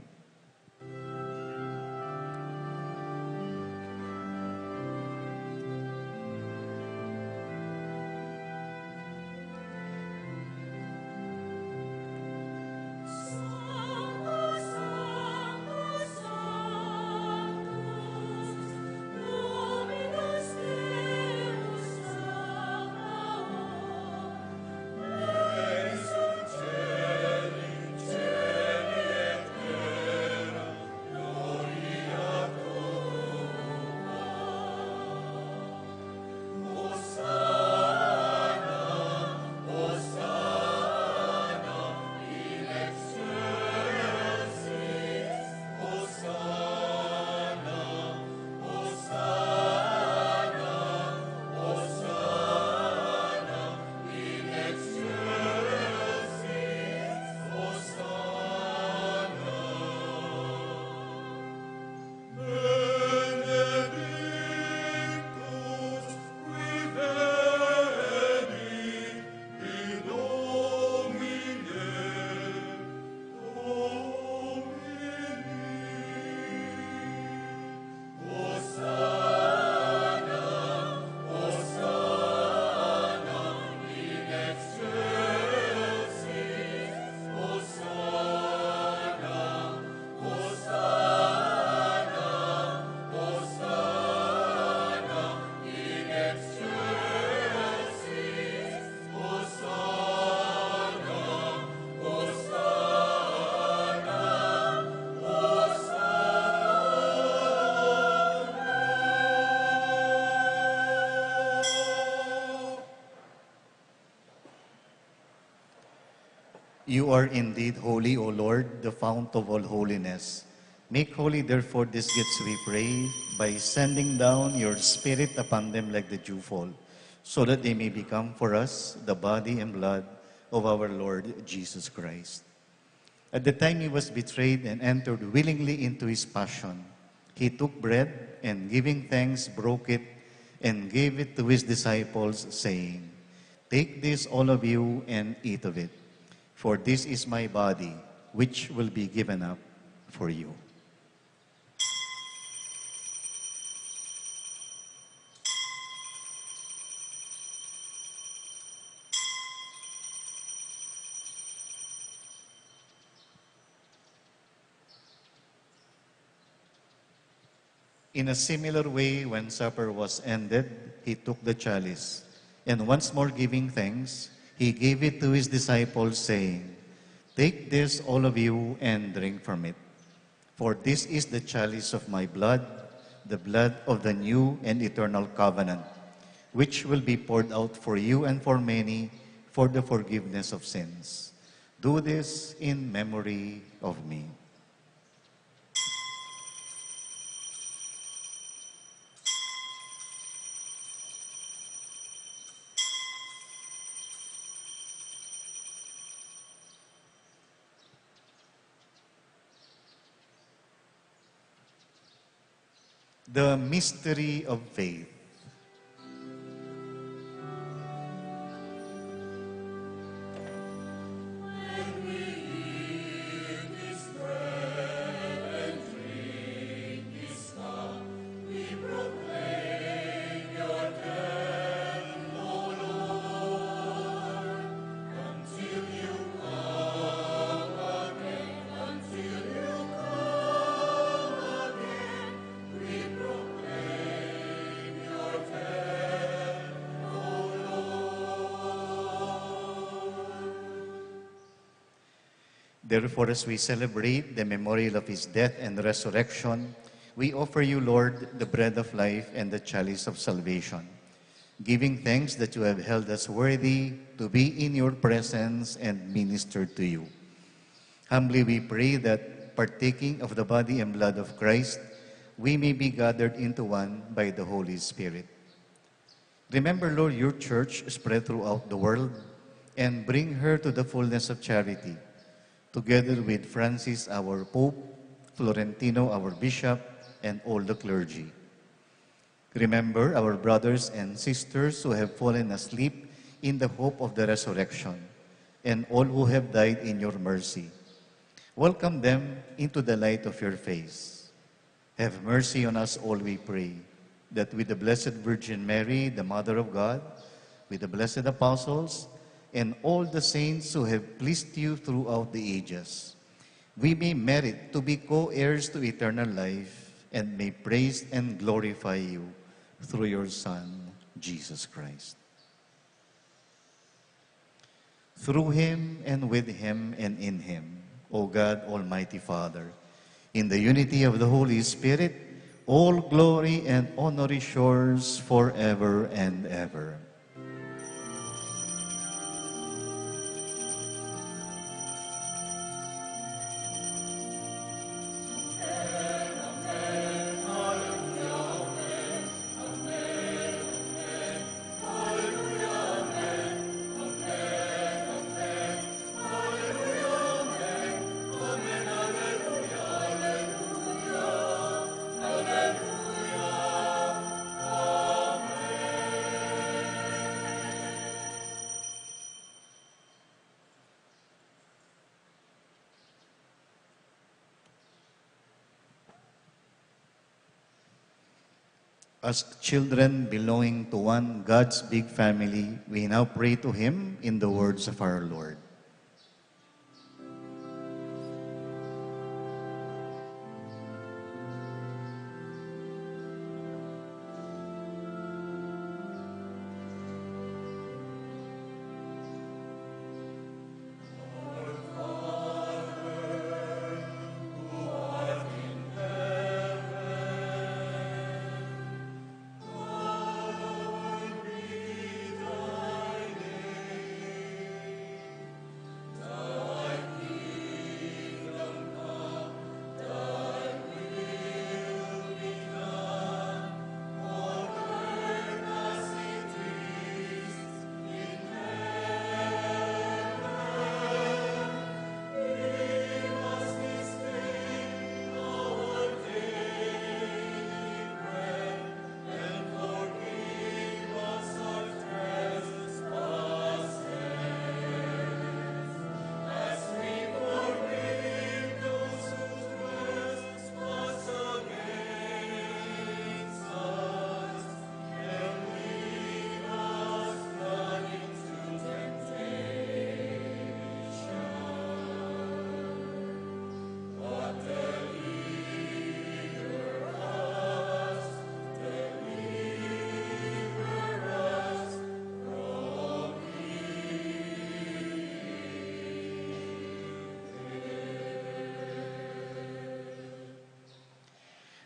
You are indeed holy, O Lord, the fount of all holiness. Make holy, therefore, these gifts, we pray, by sending down your Spirit upon them like the dewfall, so that they may become for us the body and blood of our Lord Jesus Christ. At the time he was betrayed and entered willingly into his passion, he took bread and, giving thanks, broke it and gave it to his disciples, saying, "Take this, all of you, and eat of it. For this is my body, which will be given up for you." In a similar way, when supper was ended, he took the chalice, and once more giving thanks, he gave it to his disciples, saying, "Take this, all of you, and drink from it. For this is the chalice of my blood, the blood of the new and eternal covenant, which will be poured out for you and for many for the forgiveness of sins. Do this in memory of me." The mystery of faith. Until Therefore, as we celebrate the memorial of his death and resurrection, we offer you, Lord, the bread of life and the chalice of salvation, giving thanks that you have held us worthy to be in your presence and minister to you. Humbly we pray that, partaking of the body and blood of Christ, we may be gathered into one by the Holy Spirit. Remember, Lord, your church spread throughout the world, and bring her to the fullness of charity, together with Francis, our Pope, Florentino, our Bishop, and all the clergy. Remember our brothers and sisters who have fallen asleep in the hope of the resurrection, and all who have died in your mercy. Welcome them into the light of your face. Have mercy on us all, we pray, that with the Blessed Virgin Mary, the Mother of God, with the blessed apostles, and all the saints who have pleased you throughout the ages, we may merit to be co-heirs to eternal life and may praise and glorify you through your Son, Jesus Christ. Through him and with him and in him, O God, Almighty Father, in the unity of the Holy Spirit, all glory and honor is yours forever and ever. As children belonging to one God's big family, we now pray to him in the words of our Lord.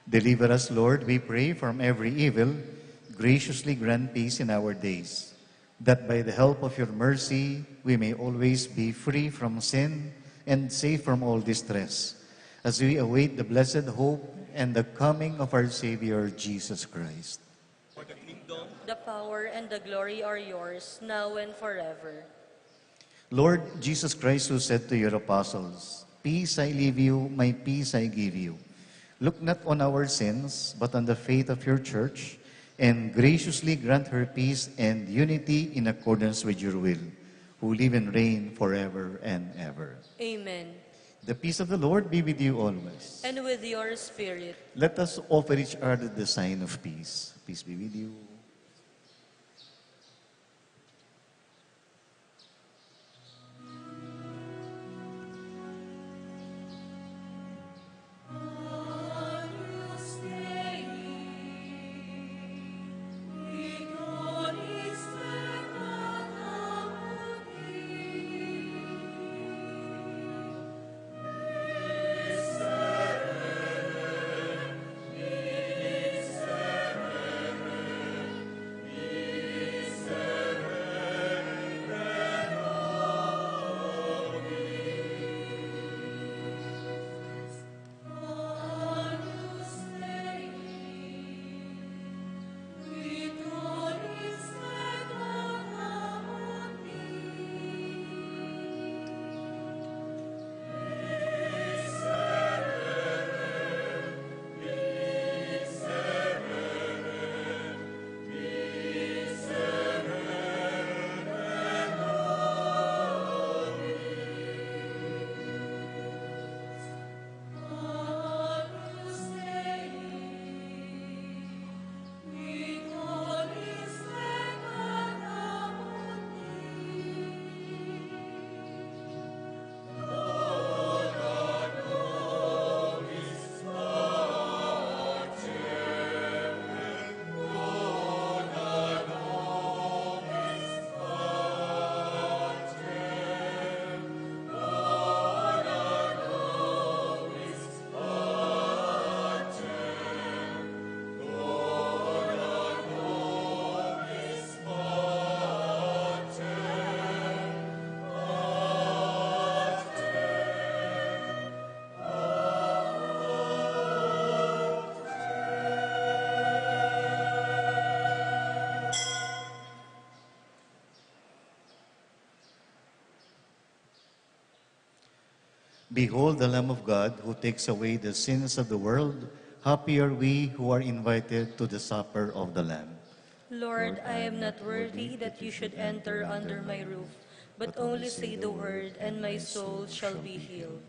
Deliver us, Lord, we pray, from every evil. Graciously grant peace in our days, that by the help of your mercy we may always be free from sin and safe from all distress, as we await the blessed hope and the coming of our Savior, Jesus Christ. The power and the glory are yours, now and forever. Lord Jesus Christ, who said to your apostles, "Peace I leave you, my peace I give you," look not on our sins, but on the faith of your church, and graciously grant her peace and unity in accordance with your will, who live and reign forever and ever. Amen. The peace of the Lord be with you always. And with your spirit. Let us offer each other the sign of peace. Peace be with you. Behold the Lamb of God who takes away the sins of the world. Happy are we who are invited to the supper of the Lamb. Lord, I am not worthy that you should enter under my roof, but only say the word, and my soul shall be healed.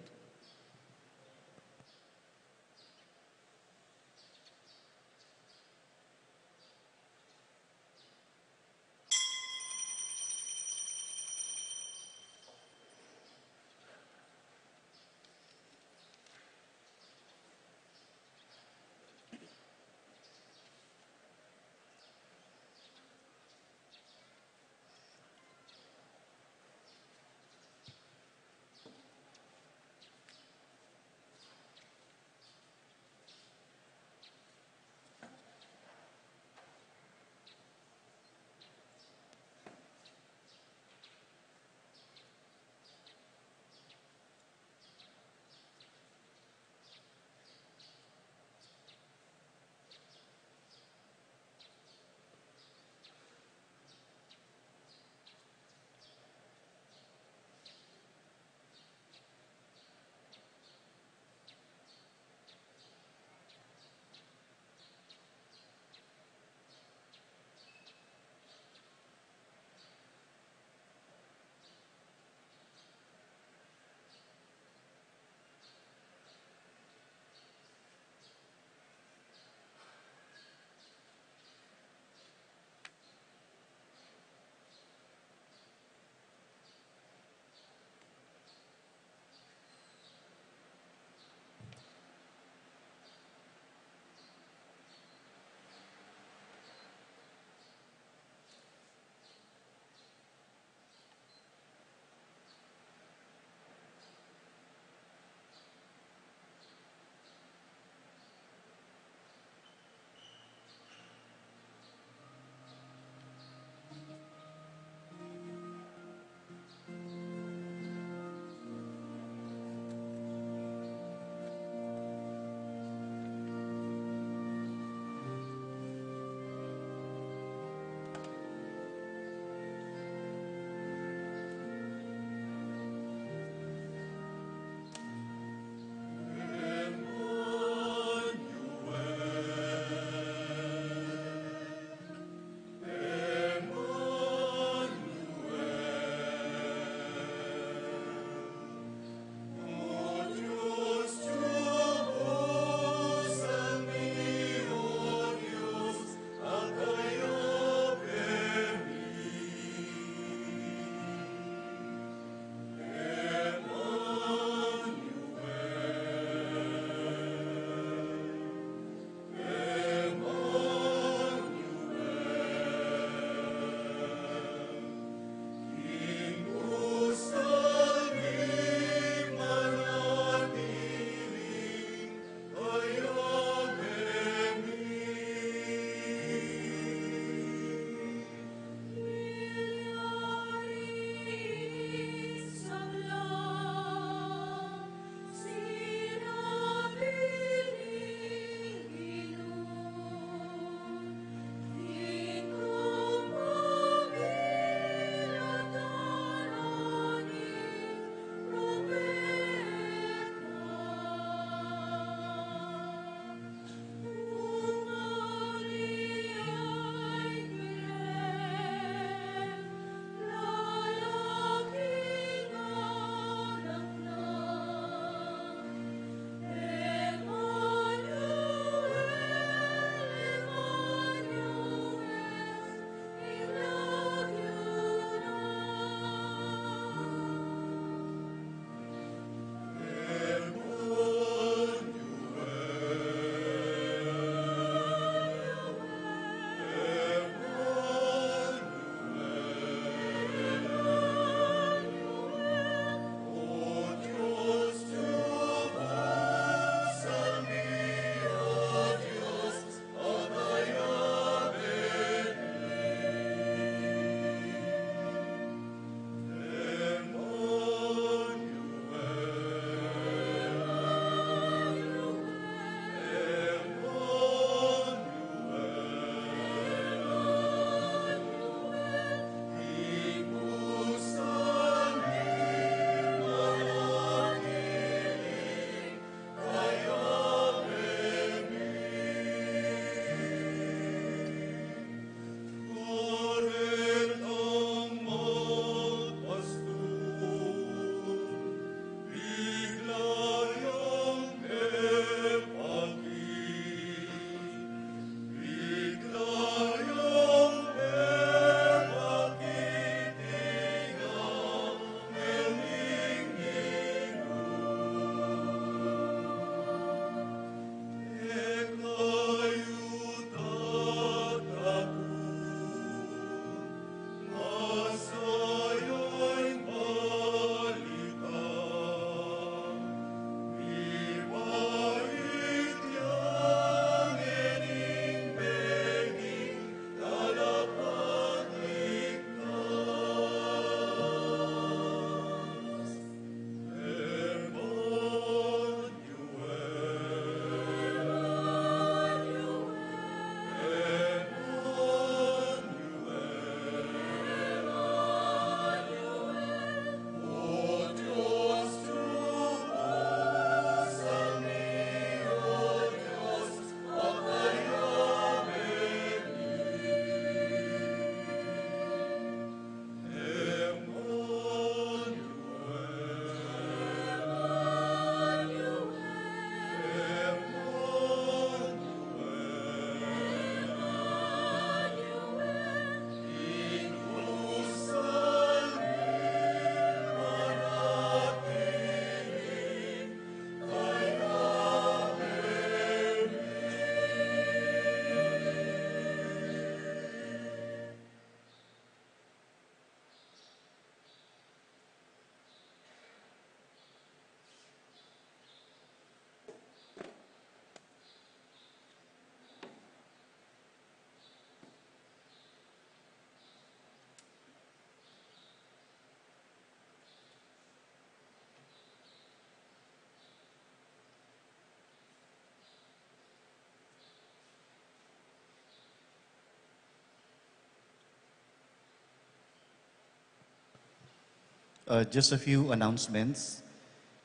Just a few announcements.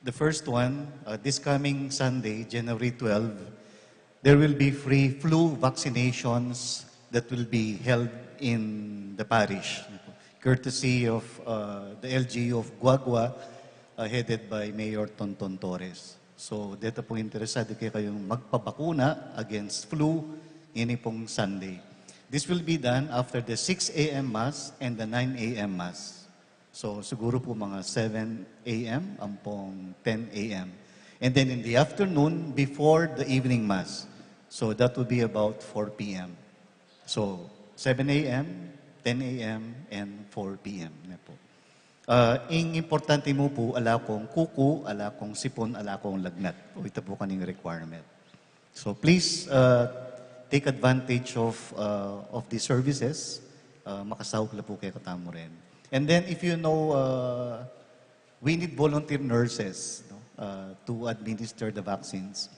The first one, this coming Sunday, January 12, there will be free flu vaccinations that will be held in the parish, courtesy of the LGU of Guagua, headed by Mayor Tonton Torres. So, dito po interesado kayo kayong magpabakuna against flu ini pong Sunday. This will be done after the 6 a.m. Mass and the 9 a.m. Mass. So, siguro po mga 7 a.m. ang pong 10 a.m. And then in the afternoon, before the evening Mass. So, that will be about 4 p.m. So, 7 a.m., 10 a.m., and 4 p.m. na po. Ang importante mo po, ala kong kuku, ala kong sipon, ala kong lagnat. O ito po kaning requirement. So, please take advantage of these services. Makasahog na po kayo katamo rin. And then, if you know, we need volunteer nurses to administer the vaccines.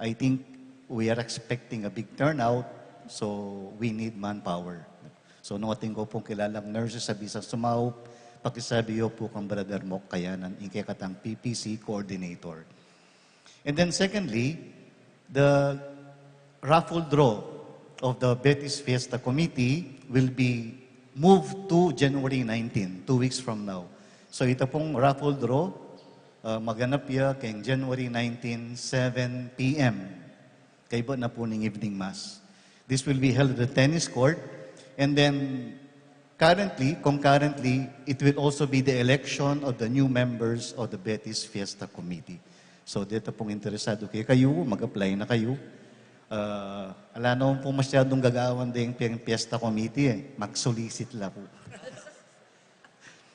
I think we are expecting a big turnout, so we need manpower. So, nung ating ko pong kilalang nurses sa Bisa Sumaup, pakisabi yo po kang Brother Mok Kayanan, ingkay katang PPC coordinator. And then secondly, the raffle draw of the Betis Fiesta Committee will be moved to January 19, 2 weeks from now. So ito pong raffle draw, maganap ya kay January 19, 7 p.m. Kaiba na po ng evening mass. This will be held at the tennis court. And then concurrently, it will also be the election of the new members of the Betis Fiesta Committee. So dito pong interesado kayo, mag-apply na kayo. Ala naman po masyadong gagawan din yung Fiesta Committee mag-solicit lang po.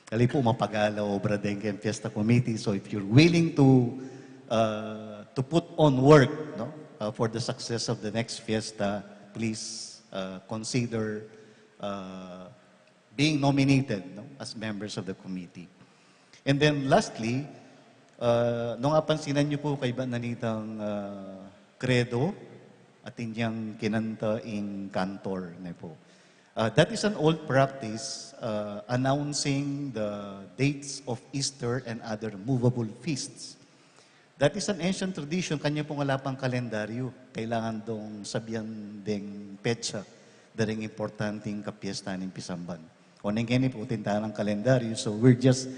Kali po mapagalaw obra din yung Fiesta Committee. So if you're willing to put on work for the success of the next Fiesta, please consider being nominated as members of the committee. And then lastly, nung apansinan niyo po kay Bananitang Credo, at inyang kinanta in Cantor na po. That is an old practice announcing the dates of Easter and other movable feasts. That is an ancient tradition. Kanya pong wala pang kalendaryo. Kailangan dong sabihan ding petsa daring importanteng kapiesta ng Pisamban. O nangyayin po tintahan ng kalendaryo. So we're just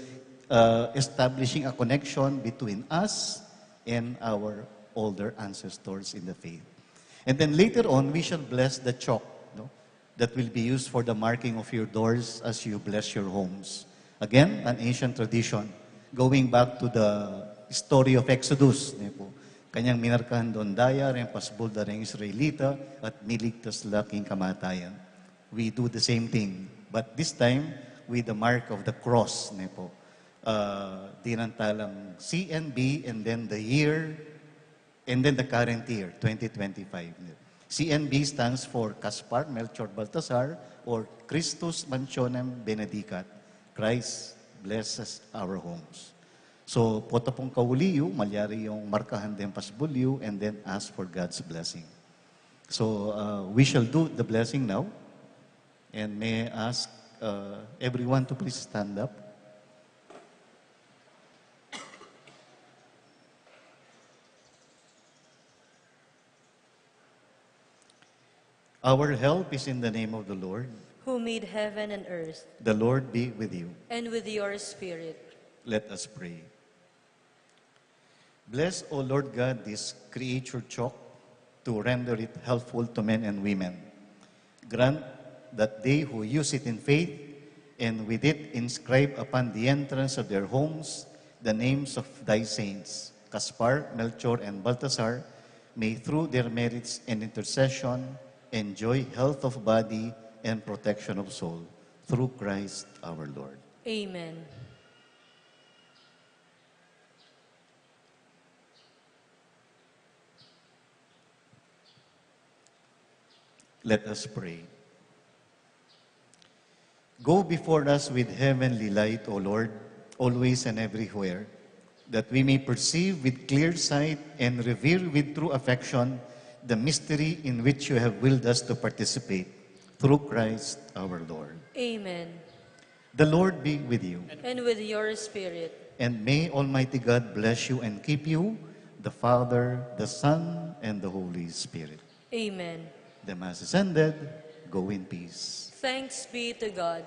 establishing a connection between us and our older ancestors in the faith. And then later on, we shall bless the chalk that will be used for the marking of your doors as you bless your homes. Again, an ancient tradition. Going back to the story of Exodus. Kanyang minarkahan doon daya, rin pasbol da rin Israelita, at miligtas laking kamatayan. We do the same thing. But this time, with the mark of the cross. Dinantalang CNB and then the year. And then the current year, 2025. CNB stands for Caspar Melchor Baltasar or Christus Mansionem Benedicat. Christ blesses our homes. So, po pong kauliyo, malyari yung markahan din pasbulyo and then ask for God's blessing. So, we shall do the blessing now. And may I ask everyone to please stand up. Our help is in the name of the Lord. Who made heaven and earth, The Lord be with you. and with your spirit. Let us pray. Bless, O Lord God, this creature chalk to render it helpful to men and women. Grant that they who use it in faith and with it inscribe upon the entrance of their homes the names of thy saints, Caspar, Melchor, and Baltasar, may through their merits and intercession enjoy health of body and protection of soul through Christ our Lord. Amen. Let us pray. Go before us with heavenly light, O Lord, always and everywhere, that we may perceive with clear sight and revere with true affection the mystery in which you have willed us to participate, through Christ our Lord. Amen. The Lord be with you. And with your spirit. And may Almighty God bless you and keep you, the Father, the Son, and the Holy Spirit. Amen. The Mass is ended. Go in peace. Thanks be to God.